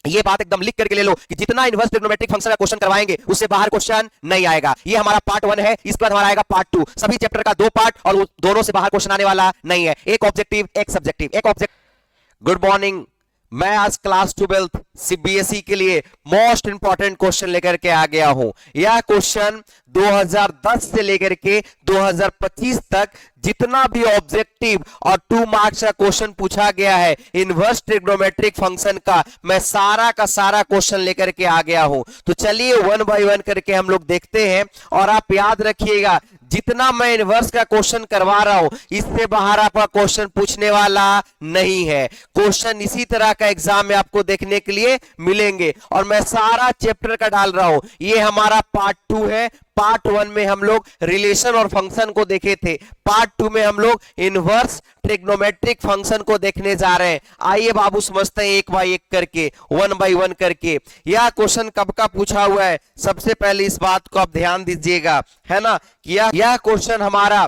ये बात एकदम लिख करके ले लो कि जितना इनवर्स ट्रिग्नोमेट्रिक फंक्शन का क्वेश्चन करवाएंगे उससे बाहर क्वेश्चन नहीं आएगा। ये हमारा पार्ट 1 है, इसके बाद हमारा आएगा पार्ट 2। सभी चैप्टर का 2 पार्ट और दोनों से बाहर क्वेश्चन आने वाला नहीं है। एक ऑब्जेक्टिव एक सब्जेक्टिव, एक ऑब्जेक्ट। गुड मॉर्निंग, मैं आज क्लास 12 सीबीएसई के लिए मोस्ट इंपॉर्टेंट क्वेश्चन लेकर के आ गया हूं। यह क्वेश्चन 2010 से लेकर के 2025 तक जितना भी ऑब्जेक्टिव और 2 मार्क्स का क्वेश्चन पूछा गया है इनवर्स ट्रिग्नोमेट्रिक फंक्शन का, मैं सारा का सारा क्वेश्चन लेकर के आ गया हूं। तो चलिए 1 बाय 1 करके हम लोग देखते हैं। और आप याद रखिएगा, जितना मैं इनवर्स का क्वेश्चन करवा रहा हूं इससे बाहर आपका क्वेश्चन पूछने वाला नहीं है। क्वेश्चन इसी तरह का एग्जाम में आपको देखने के लिए मिलेंगे और मैं सारा चैप्टर का डाल रहा हूं। ये हमारा पार्ट 2 है। पार्ट 1 में हम लोग रिलेशन और फंक्शन को देखे थे, पार्ट 2 में हम लोग इनवर्स ट्रिग्नोमेट्रिक फंक्शन को देखने जा रहे हैं। आइए बाबू समझते हैं एक बाय एक करके, 1 बाय 1 करके। यह क्वेश्चन कब का पूछा हुआ है, सबसे पहले इस बात को आप ध्यान दीजिएगा, है ना। यह क्वेश्चन हमारा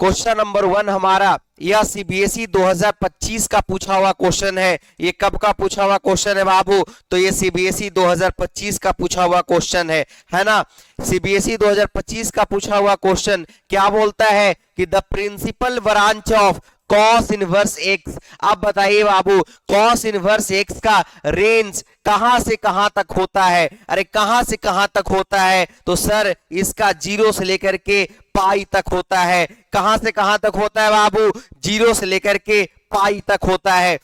क्वेश्चन नंबर 1 हमारा यह सीबीएसई 2025 का पूछा हुआ क्वेश्चन है। ये कब का पूछा हुआ क्वेश्चन है बाबू, तो ये सीबीएसई 2025 का पूछा हुआ क्वेश्चन है ना। सीबीएसई 2025 का पूछा हुआ क्वेश्चन क्या बोलता है कि the principal branch of cos inverse x. अब बताइए बाबू, कॉस इनवर्स एक्स का रेंज कहां से कहां तक होता है? अरे कहां से कहां तक होता है? तो सर इसका 0 से लेकर के पाई तक होता है। कहां से कहां तक होता है बाबू? 0 से लेकर के पाई तक होता है।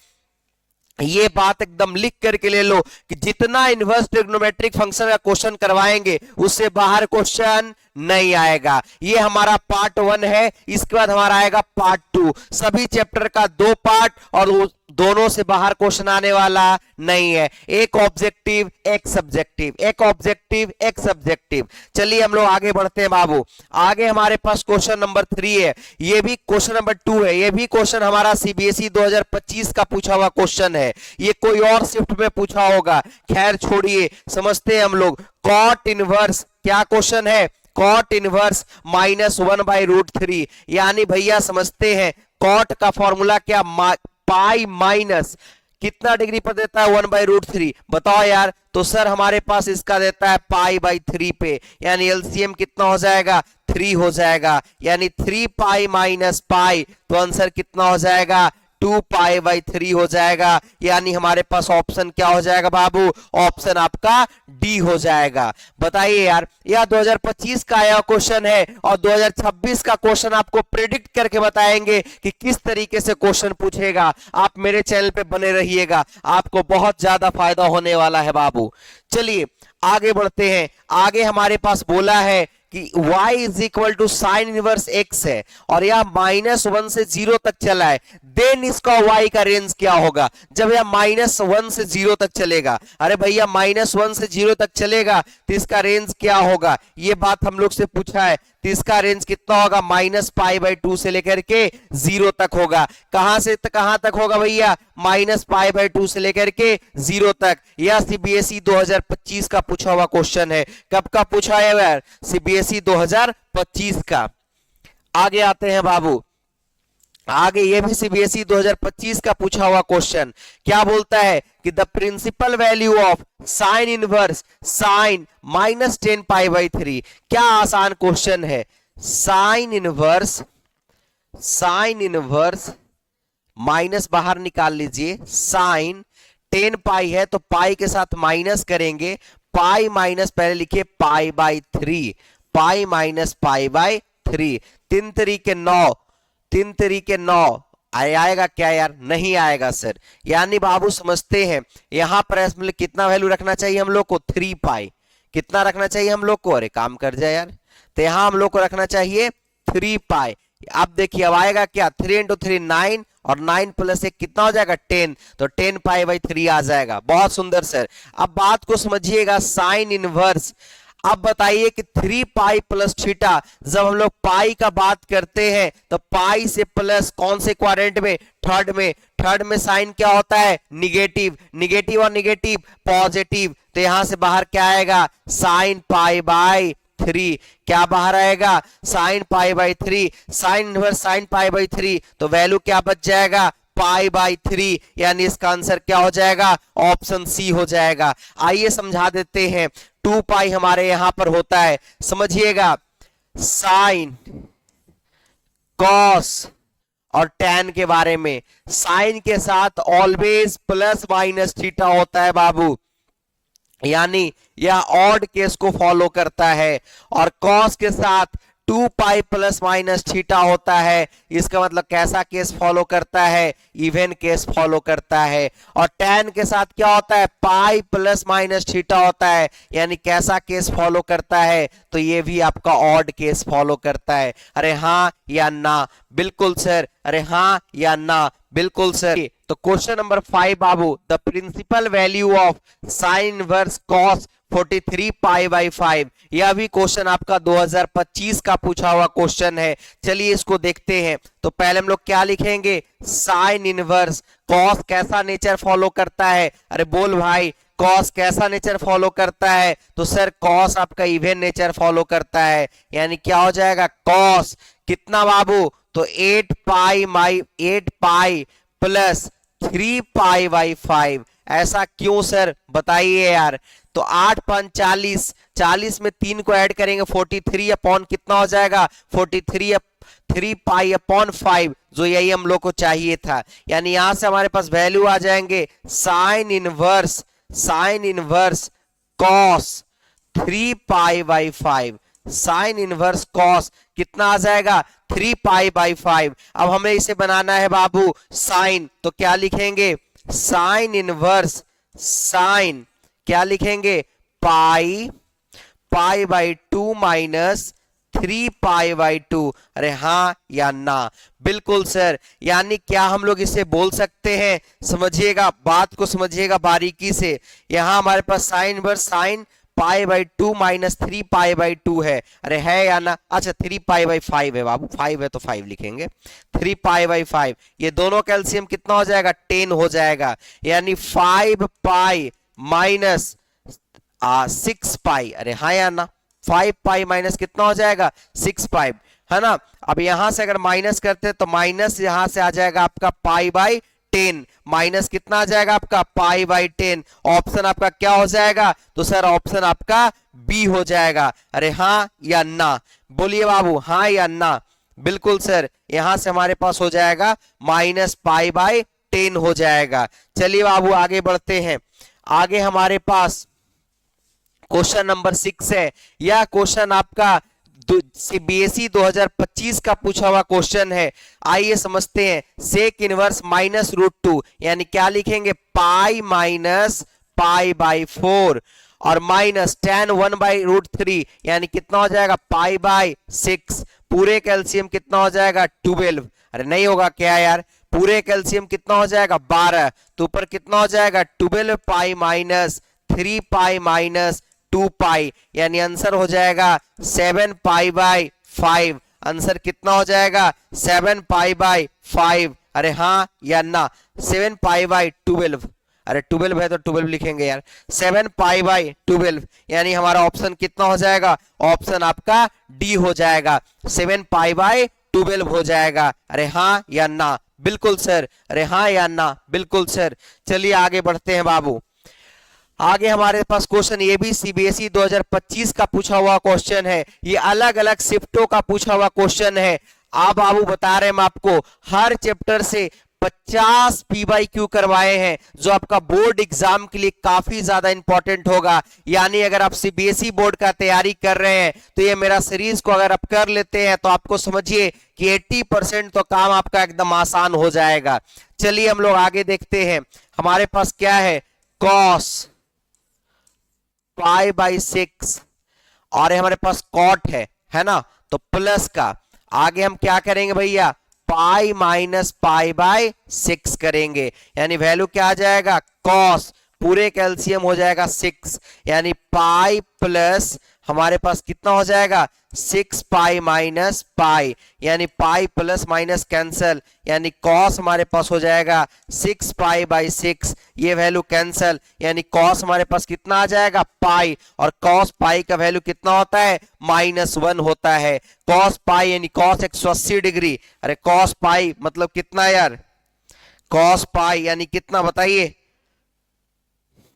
ये बात एकदम लिख करके ले लो कि जितना इनवर्स ट्रिग्नोमेट्रिक फंक्शन का क्वेश्चन करवाएंगे उससे बाहर क्वेश्चन नहीं आएगा। ये हमारा पार्ट 1 है, इसके बाद हमारा आएगा पार्ट 2। सभी चैप्टर का 2 पार्ट और दोनों से बाहर क्वेश्चन आने वाला नहीं है। एक ऑब्जेक्टिव एक सब्जेक्टिव, एक ऑब्जेक्टिव एक सब्जेक्टिव। चलिए हम लोग आगे बढ़ते हैं बाबू। आगे हमारे पास क्वेश्चन नंबर 3 है, ये भी क्वेश्चन नंबर 2 है। ये भी क्वेश्चन हमारा सीबीएसई 2025 का पूछा हुआ क्वेश्चन है। ये कोई और शिफ्ट में पूछा होगा, खैर छोड़िए, समझते हैं हम लोग। कॉट इनवर्स क्या क्वेश्चन है? Cot inverse -1/√3। यानी भैया समझते हैं कॉट का फॉर्मूला क्या, पाई माइनस कितना डिग्री पर देता है? 1/√3। बताओ यार। तो सर हमारे पास इसका देता है π/3 पे, यानी एलसीएम कितना हो जाएगा? 3 हो जाएगा। यानी 3 पाई माइनस पाई, तो आंसर कितना हो जाएगा? 2 π/3 हो जाएगा। यानी हमारे पास ऑप्शन क्या हो जाएगा बाबू? ऑप्शन आपका डी हो जाएगा। बताइए यार, यह 2025 का आया क्वेश्चन है और 2026 का क्वेश्चन आपको प्रेडिक्ट करके बताएंगे कि किस तरीके से क्वेश्चन पूछेगा। आप मेरे चैनल पे बने रहिएगा, आपको बहुत ज्यादा फायदा होने वाला है बाबू। चलिए आगे बढ़ते हैं। आगे हमारे पास बोला है कि y is equal to sine inverse x है और यह -1 से 0 तक चला है। देन इसका y का रेंज क्या होगा जब यह -1 से 0 तक चलेगा? अरे भैया -1 से 0 तक चलेगा तो इसका रेंज क्या होगा? ये बात हम लोग से पूछा है। तो इसका रेंज कितना होगा? -π/2 से लेकर के 0 तक होगा। कहां से कहां तक होगा भैया? -π/2 से लेकर के 0 तक। यह सीबीएसई 2025 का पूछा हुआ क्वेश्चन है। कब का पूछा है यार? सीबीएसई 2025 का। आगे आते हैं बाबू। आगे ये भी सीबीएसई 2025 का पूछा हुआ क्वेश्चन क्या बोलता है कि the principal value of sine inverse sine -10 π/3। क्या आसान क्वेश्चन है। साइन इनवर्स माइनस बाहर निकाल लीजिए। साइन 10 पाई है तो पाई के साथ माइनस करेंगे, पाई माइनस पहले लिखिए π/3, पाई माइनस π/3। 3 तरीके 9, 3 तरीके 9 आएगा क्या यार? नहीं आएगा सर। यानी बाबू समझते हैं यहां पर कितना वैल्यू रखना चाहिए हम लोग को? 3 पाई। कितना रखना चाहिए हम लोग को? अरे काम कर जाए यार। तो यहां हम लोग को रखना चाहिए 3 पाई। अब देखिए अब आएगा क्या? 3 × 3 9 और 9 + 1 कितना हो जाएगा? 10। तो 10 π/3 आ जाएगा। बहुत सुंदर सर। अब बात को समझिएगा, साइन इनवर्स। अब बताइए कि 3 पाई प्लस थीटा, जब हम लोग पाई का बात करते हैं तो पाई से प्लस कौन से क्वाड्रेंट में? थर्ड में। थर्ड में साइन क्या होता है? निगेटिव। निगेटिव और निगेटिव पॉजिटिव। तो यहां से बाहर क्या आएगा? साइन π/3। क्या बाहर आएगा? साइन π/3। Sine inverse sine π/3। तो वैल्यू क्या बच जाएगा? पाई बाई 3, यानी इसका आंसर क्या हो जाएगा, ऑप्शन सी हो जाएगा। आइए समझा देते हैं, 2 पाई हमारे यहां पर होता है, समझिएगा, साइन, कॉस और tan के बारे में। साइन के साथ ऑलवेज प्लस माइनस थीटा होता है बाबू, यानी यह ऑड केस को फॉलो करता है, और कॉस के साथ 2 पाई प्लस माइनस थीटा होता है, इसका मतलब कैसा केस फॉलो करता है, इवन केस फॉलो करता है। और tan के साथ क्या होता है, पाई प्लस माइनस थीटा होता है, यानी कैसा केस फॉलो करता है, तो ये भी आपका ऑड केस फॉलो करता है। अरे हाँ या ना, बिल्कुल सर, अरे हाँ या ना, बिल्कुल सर। तो क्वेश्चन नंबर 5 बाबू, the principal value of sine inverse cos 43 pi by 5, यह भी क्वेश्चन आपका 2025 का पूछा हुआ क्वेश्चन है। चलिए इसको देखते हैं। तो पहले हम लोग क्या लिखेंगे, साइन इनवर्स कॉस कैसा नेचर फॉलो करता है, अरे बोल भाई, कॉस कैसा नेचर फॉलो करता है, तो सर कॉस आपका इवन नेचर फॉलो करता है, यानी क्या हो जाएगा, कॉस कितना बाबू, तो 8 पाई प्लस 3 पाई बाई 5। ऐसा क्यों सर, बताइए यार। तो 8 5 40, 40 में 3 को ऐड करेंगे, 43 अपॉन कितना हो जाएगा, 43 3 पाई अपॉन 5, जो यही हम लोग को चाहिए था। यानी यहां से हमारे पास वैल्यू आ जाएंगे, sign inverse cos 3 pi by 5, sign inverse cos कितना आ जाएगा, 3 पाई बाई 5। अब हमें इसे बनाना है बाबू साइन, तो क्या लिखेंगे, साइन इनवर्स, साइन क्या लिखेंगे, पाई बाई 2 माइनस 3 पाई बाई 2। अरे हाँ या ना, बिल्कुल सर। यानी क्या हम लोग इसे बोल सकते हैं, समझिएगा बात को, समझिएगा बारीकी से। यहां हमारे पास sine inverse sine pi by 2 minus 3 pi by 2 है, अरे है या ना, अच्छा 3 पाई बाई 5 है बाबू, 5 है तो 5 लिखेंगे, 3 पाई बाई 5, ये दोनों कैल्सियम कितना हो जाएगा, 10 हो जाएगा। यानी 5 पाई माइनस 6 पाई, अरे हाँ या ना, 5 पाई माइनस कितना हो जाएगा, 6 पाई, है ना। अब यहां से अगर माइनस करते तो माइनस यहां से आ जाएगा आपका पाई बाई 10, माइनस कितना आ जाएगा आपका, पाई बाई 10। ऑप्शन आपका क्या हो जाएगा, तो सर ऑप्शन आपका बी हो जाएगा। अरे हाँ या ना, बोलिए बाबू, हाँ या ना, बिल्कुल सर। यहां से हमारे पास हो जाएगा माइनस पाई बाई 10 हो जाएगा। चलिए बाबू आगे बढ़ते हैं। आगे हमारे पास क्वेश्चन नंबर 6 है। यह क्वेश्चन आपका सीबीएसई 2025 का पूछा हुआ क्वेश्चन है। आइए समझते हैं। सेक इनवर्स माइनस रूट 2, यानी क्या लिखेंगे, पाई माइनस पाई बाई 4, और माइनस tan 1 बाई रूट 3, यानी कितना हो जाएगा, पाई बाई 6। पूरे कैल्शियम कितना हो जाएगा, 12। अरे नहीं होगा क्या यार, पूरे कैल्शियम कितना हो जाएगा, 12, तो ऊपर कितना हो जाएगा, 12 पाई माइनस 3 पाई माइनस 2 पाई, यानी आंसर हो जाएगा 7 पाई बाई 5। आंसर कितना हो जाएगा, 7 पाई बाई 5। अरे हाँ या ना, 7 पाई बाई 12, अरे 12 है तो 12 लिखेंगे यार, 7 पाई बाई 12, यानी हमारा ऑप्शन कितना हो जाएगा, ऑप्शन आपका डी हो जाएगा, 7 पाई बाई 12 हो जाएगा। अरे हाँ या ना, बिल्कुल सर, अरे हाँ या ना, बिल्कुल सर। चलिए आगे बढ़ते हैं बाबू। आगे हमारे पास क्वेश्चन, ये भी सीबीएसई 2025 का पूछा हुआ क्वेश्चन है। ये अलग अलग शिफ्टों का पूछा हुआ क्वेश्चन है। आप बाबू बता रहे हैं हम आपको, हर चैप्टर से 50 पीवाईक्यू करवाए हैं, जो आपका बोर्ड एग्जाम के लिए काफी ज्यादा इंपॉर्टेंट होगा। यानी अगर आप सीबीएसई बोर्ड का तैयारी कर रहे हैं तो ये मेरा सीरीज को अगर आप कर लेते हैं तो आपको समझिए कि 80% तो काम आपका एकदम आसान हो जाएगा। चलिए हम लोग आगे देखते हैं। हमारे पास क्या है, कॉस पाई बाई 6, और हमारे पास कॉट है ना, तो प्लस का आगे हम क्या करेंगे भैया, पाई माइनस पाई बाय 6 करेंगे, यानी वैल्यू क्या आ जाएगा, कॉस पूरे कैल्शियम हो जाएगा 6, यानी पाई प्लस हमारे पास कितना हो जाएगा, 6 पाई माइनस पाई, यानी पाई प्लस माइनस कैंसल, यानी कॉस हमारे पास हो जाएगा 6 पाई बाई 6, ये वैल्यू कैंसल, यानी कॉस हमारे पास कितना आ जाएगा, पाई, और कॉस पाई का वैल्यू कितना होता है, -1 होता है। कॉस पाई यानी कॉस 180 डिग्री, अरे कॉस पाई मतलब कितना यार, कॉस पाई यानी कितना बताइए,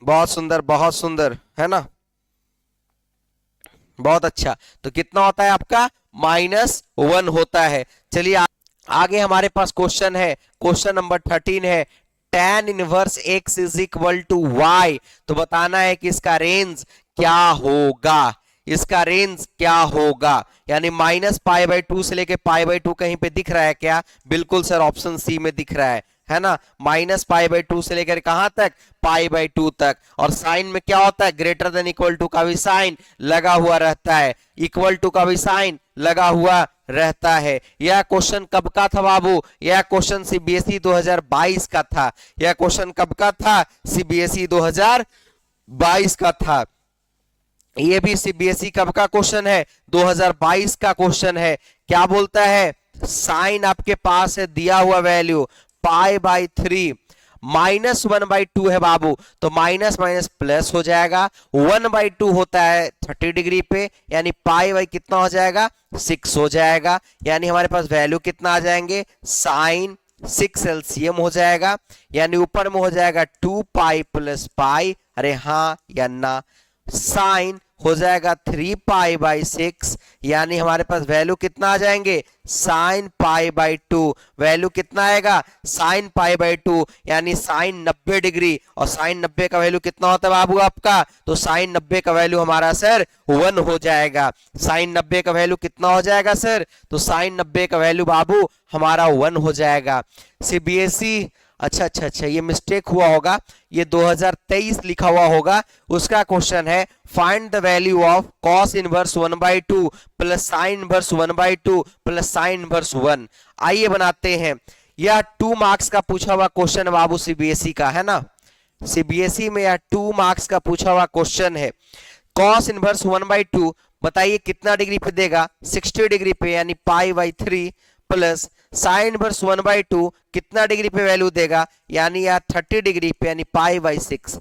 बहुत सुंदर है ना, बहुत अच्छा। तो कितना होता है आपका -1 होता है। चलिए आगे हमारे पास क्वेश्चन है, क्वेश्चन नंबर 13 है, tan inverse x is equal to Y. तो बताना है कि इसका रेंज क्या होगा, इसका रेंज क्या होगा, यानी -π/2 से लेके π/2 कहीं पे दिख रहा है क्या? बिल्कुल सर, ऑप्शन सी में दिख रहा है ना, -π/2 से लेकर कहां तक, π/2 तक। और साइन में क्या होता है, ग्रेटर देन इक्वल टू का भी साइन लगा हुआ रहता है, इक्वल टू का भी साइन लगा हुआ रहता है। यह क्वेश्चन कब का था बाबू, यह क्वेश्चन सीबीएसई 2022 का था। यह क्वेश्चन कब का था, सीबीएसई 2022 का था। ये भी सीबीएसई कब का क्वेश्चन है, 2022 का क्वेश्चन है। क्या बोलता है, साइन आपके पास है दिया हुआ वैल्यू π/3, -1/2 है बाबू, तो माइनस माइनस प्लस हो जाएगा, 1/2 होता है 30 डिग्री पे, यानी पाई कितना हो जाएगा, 6 हो जाएगा। यानी हमारे पास वैल्यू कितना आ जाएंगे, साइन 6 एलसीएम हो जाएगा, यानी ऊपर में हो जाएगा 2π + π, अरे हाँ या ना, साइन हो जाएगा 3π/6, यानी हमारे पास वैल्यू कितना आ जाएंगे, साइन π/2, वैल्यू कितना आएगा, साइन π/2, यानी साइन 90 डिग्री, और साइन 90 का वैल्यू कितना होता है बाबू आपका, तो साइन 90 का वैल्यू हमारा सर 1 हो जाएगा। साइन 90 का वैल्यू कितना हो जाएगा सर, तो साइन 90 का वैल्यू बाबू हमारा 1 हो जाएगा। सीबीएसई अच्छा, ये मिस्टेक हुआ होगा, ये 2023 लिखा हुआ होगा, उसका क्वेश्चन है find the value of cos inverse 1/2 plus sine inverse 1/2 plus sine inverse 1। आइए बनाते हैं, यह 2 मार्क्स का पूछा हुआ क्वेश्चन है बाबू, सीबीएसई का है ना, सीबीएसई में यह 2 मार्क्स का पूछा हुआ क्वेश्चन है। cos इनवर्स 1/2 बताइए कितना डिग्री पे देगा, 60 डिग्री पे, यानी π/3 प्लस साइन इनवर्स 1/2 कितना डिग्री पे वैल्यू देगा, यानी यह 30 डिग्री पे, यानी π/6।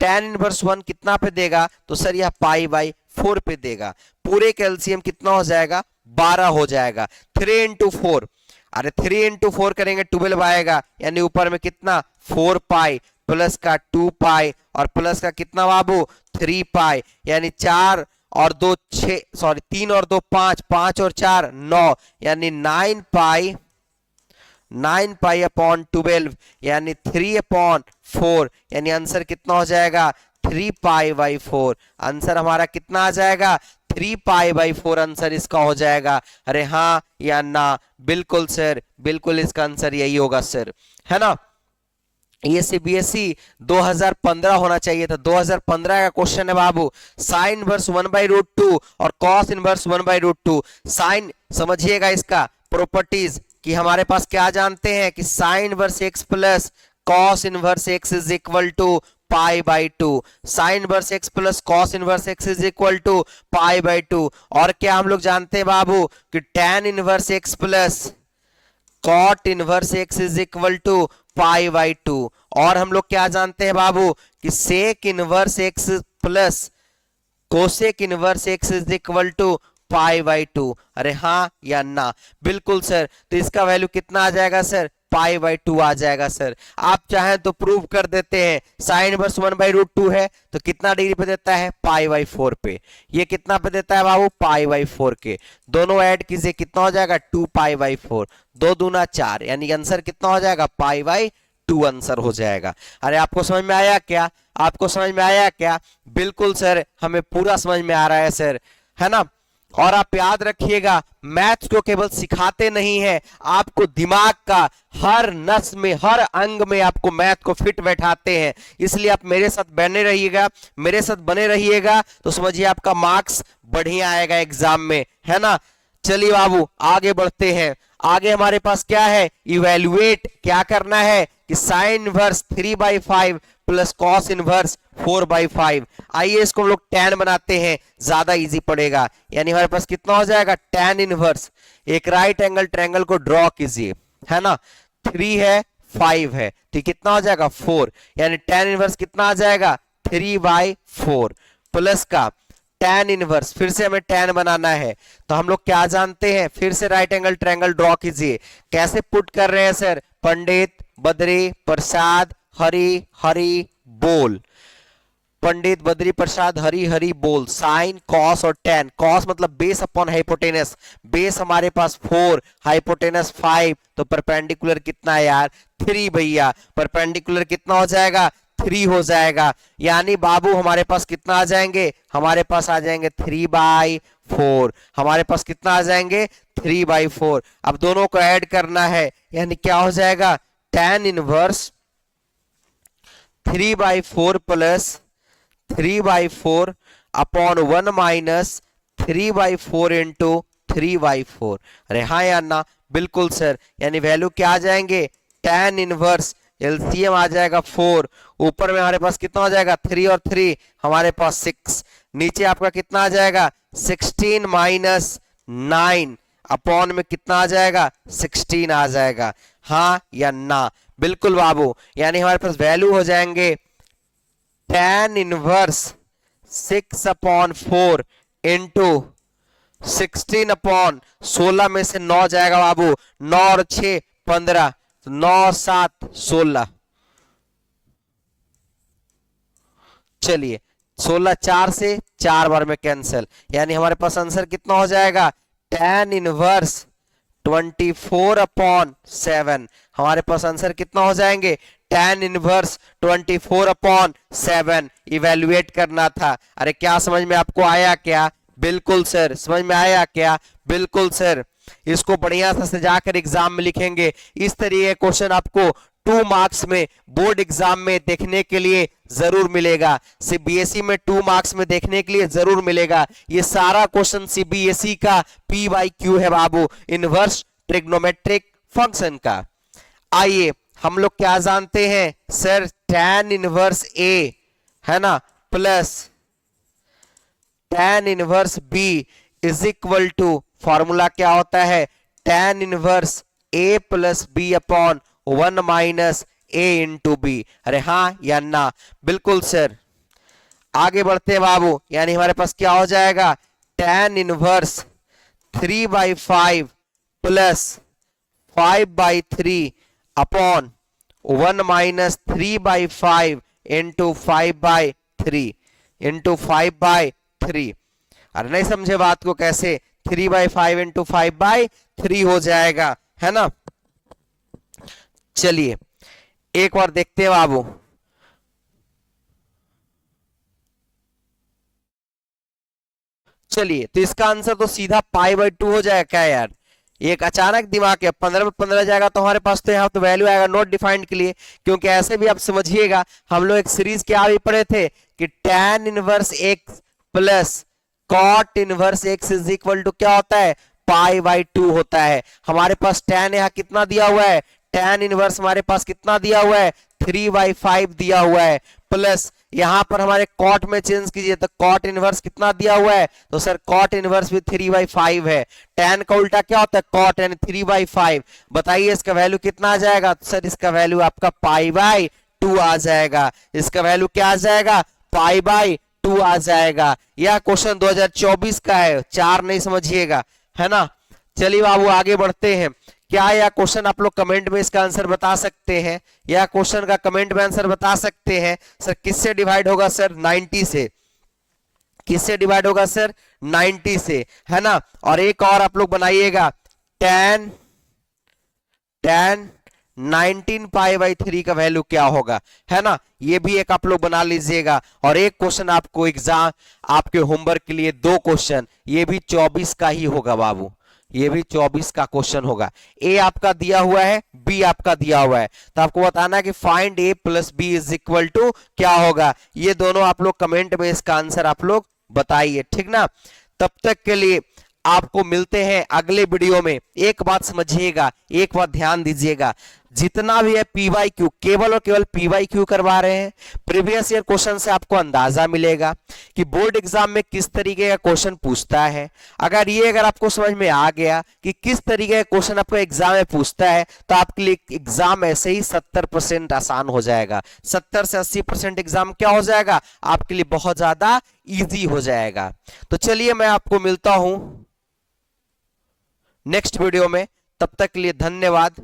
tan इनवर्स 1 कितना पे देगा, तो सर यह π/4 पे देगा। पूरे का एलसीएम कितना हो जाएगा, 12 हो जाएगा। 3 × 4, अरे 3 × 4 करेंगे 12 आएगा, यानी ऊपर में कितना 4π प्लस का 2π और प्लस का कितना बाबू 3π, यानी 4 और 2 6, सॉरी 3 और 2 5, 5 और 4 9, यानी 9π अपॉन 12, यानी 3/4, यानी आंसर कितना हो जाएगा 3π/4। आंसर हमारा कितना आ जाएगा, 3π/4 आंसर इसका हो जाएगा। अरे हाँ या ना, बिल्कुल सर, बिल्कुल इसका आंसर यही होगा सर, है ना। ये सीबीएसई 2015 होना चाहिए था, 2015 का क्वेश्चन है बाबू। साइन इनवर्स 1/√2 और कॉस इनवर्स 1/√2। साइन समझिएगा इसका प्रॉपर्टीज कि हमारे पास क्या जानते हैं कि sine inverse x plus cos inverse x is equal to π/2। Sine inverse x plus cos inverse x is equal to π/2। और क्या हम लोग जानते हैं बाबू कि tan inverse x plus cot inverse x is equal to π/2। और हम लोग क्या जानते हैं बाबू कि sec inverse x plus cosec inverse x is equal to π/2। अरे हाँ या ना, बिल्कुल सर। तो इसका वैल्यू कितना आ जाएगा सर, π/2 आ जाएगा सर। आप चाहें तो प्रूव कर देते हैं, साइन इनवर्स 1/√2 है तो कितना डिग्री पे देता है, π/4 पे। ये कितना पे देता है बाबू, π/4 के। दोनों ऐड कीजिए, कितना हो जाएगा 2π/4, 2 दूना 4, यानी आंसर कितना हो जाएगा π/2 आंसर हो जाएगा। अरे आपको समझ में आया क्या, आपको समझ में आया क्या? बिल्कुल सर, हमें पूरा समझ में आ रहा है सर, है ना। और आप याद रखिएगा, मैथ्स को केवल सिखाते नहीं है, आपको दिमाग का हर नस में, हर अंग में आपको मैथ को फिट बैठाते हैं। इसलिए आप मेरे साथ बने रहिएगा, मेरे साथ बने रहिएगा, तो समझिए आपका मार्क्स बढ़िया आएगा एग्जाम में, है ना। चलिए बाबू आगे बढ़ते हैं। आगे हमारे पास क्या है, इवेल्युएट क्या करना है कि sine inverse 3/5 plus cos inverse 4/5। आइए इसको हम लोग tan बनाते हैं, ज्यादा इजी पड़ेगा। यानी हमारे पास कितना हो जाएगा, tan इनवर्स, एक राइट एंगल ट्रायंगल को ड्रॉ कीजिए, है ना। 3 है 5 है तो कितना हो जाएगा 4, यानी tan इनवर्स कितना आ जाएगा 3/4 प्लस का tan इनवर्स, फिर से हमें tan बनाना है तो हम लोग क्या जानते हैं, फिर से राइट एंगल ट्रायंगल ड्रॉ कीजिए। कैसे पुट कर रहे हैं सर, पंडित बद्री प्रसाद हरि हरि बोल। पंडित बद्री प्रसाद हरि हरि बोल। साइन कॉस और टेन। कॉस मतलब बेस अपॉन हाइपोटेनस। बेस हमारे पास 4, हाइपोटेनस 5, तो परपेंडिकुलर कितना है यार 3 भैया। परपेंडिकुलर कितना हो जाएगा 3 हो जाएगा। यानी बाबू हमारे पास कितना आ जाएंगे, हमारे पास आ जाएंगे 3/4। हमारे पास कितना आ जाएंगे 3/4। अब दोनों को ऐड करना है, यानी क्या हो जाएगा tan inverse 3/4 plus 3/4 upon 1 minus 3/4 into 3/4। अरे हाँ या ना, बिल्कुल सर। यानी वैल्यू क्या आ जाएंगे tan इनवर्स एलसीएम आ जाएगा 4। ऊपर में हमारे पास कितना हो जाएगा 3 और 3 हमारे पास 6। नीचे आपका कितना आ जाएगा 16 माइनस 9 अपॉन में कितना आ जाएगा 16 आ जाएगा। हाँ या ना, बिल्कुल बाबू। यानी हमारे पास वैल्यू हो जाएंगे tan इनवर्स 6/4 इंटू 16 अपॉन 16 में से 9 जाएगा बाबू, 9 और 6 15, 9 7 16। चलिए 16 4 से 4 बार में कैंसिल, यानी हमारे पास आंसर कितना हो जाएगा tan इनवर्स 24/7। हमारे पास आंसर कितना हो जाएंगे tan इनवर्स 24/7। इवेल्युएट करना था। अरे क्या समझ में आपको आया क्या? बिल्कुल सर। समझ में आया क्या? बिल्कुल सर। इसको बढ़िया से सजाकर एग्जाम में लिखेंगे। इस तरीके क्वेश्चन आपको 2 मार्क्स में बोर्ड एग्जाम में देखने के लिए जरूर मिलेगा। सीबीएसई में 2 मार्क्स में देखने के लिए जरूर मिलेगा। ये सारा क्वेश्चन सीबीएसई का PYQ है बाबू, इनवर्स ट्रिग्नोमेट्रिक फंक्शन का। आइए हम लोग क्या जानते हैं सर, tan इनवर्स A है ना plus tan inverse B is equal to, formula क्या होता है tan inverse A plus B upon 1 minus A into B। अरे हाँ या ना, बिल्कुल सर। आगे बढ़ते हैं बाबू, यानी हमारे पास क्या हो जाएगा tan inverse 3/5 plus 5/3 upon 1 minus 3/5 into 5/3 into 5/3। अरे नहीं समझे बात को कैसे, 3/5 इंटू 5/3 हो जाएगा, है ना। चलिए एक बार देखते हैं बाबू। चलिए तो इसका आंसर तो सीधा π/2 हो जाएगा क्या यार। एक अचानक दिमाग है, 15 में 15 जाएगा तो हमारे पास तो यहाँ तो वैल्यू आएगा नॉट डिफाइंड के लिए। क्योंकि ऐसे भी आप समझिएगा, हम लोग एक सीरीज क्या भी पढ़े थे कि tan inverse x plus cot inverse x is equal to क्या होता है π/2 होता है। हमारे पास tan यहाँ कितना दिया हुआ है, tan इनवर्स हमारे पास कितना दिया हुआ है 3/5 दिया हुआ है, प्लस यहां पर हमारे cot में चेंज कीजिए तो cot इनवर्स कितना दिया हुआ है, तो सर cot इनवर्स भी 3/5 है। tan का उल्टा क्या होता है cot, यानी 3/5। बताइए इसका वैल्यू कितना आ जाएगा, तो सर इसका वैल्यू आपका π/2 आ जाएगा। इसका वैल्यू क्या आ जाएगा π/2 आ जाएगा। यह क्वेश्चन 2024 का है, 4 नहीं समझिएगा, है ना। चलिए बाबू आगे बढ़ते हैं। क्या यह क्वेश्चन आप लोग कमेंट में इसका आंसर बता सकते हैं, या क्वेश्चन का कमेंट में आंसर बता सकते हैं। सर किससे डिवाइड होगा सर 90 से। किससे डिवाइड होगा सर 90 से, है ना। और एक और आप लोग बनाइएगा tan 19π/3 का वैल्यू क्या होगा, है ना। ये भी एक आप लोग बना लीजिएगा। और एक क्वेश्चन आपको एग्जाम आपके होमवर्क के लिए 2 क्वेश्चन, ये भी 24 का ही होगा बाबू, ये भी 24 का क्वेश्चन होगा। ए आपका दिया हुआ है, बी आपका दिया हुआ है, तो आपको बताना है कि find A plus B is equal to क्या होगा। ये दोनों आप लोग कमेंट में इसका आंसर आप लोग बताइए, ठीक ना। तब तक के लिए आपको मिलते हैं अगले वीडियो में। एक बात समझिएगा, एक बात ध्यान दीजिएगा, जितना भी है PYQ केवल और केवल PYQ करवा रहे हैं। प्रीवियस ईयर क्वेश्चन से आपको अंदाजा मिलेगा कि बोर्ड एग्जाम में किस तरीके का क्वेश्चन पूछता है। अगर आपको समझ में आ गया कि किस तरीके का क्वेश्चन आपको एग्जाम में पूछता है, तो आपके लिए एग्जाम ऐसे ही 70% आसान हो जाएगा। 70 से 80% एग्जाम क्या हो जाएगा आपके लिए बहुत ज्यादा इजी हो जाएगा। तो चलिए मैं आपको मिलता हूं नेक्स्ट वीडियो में, तब तक के लिए धन्यवाद।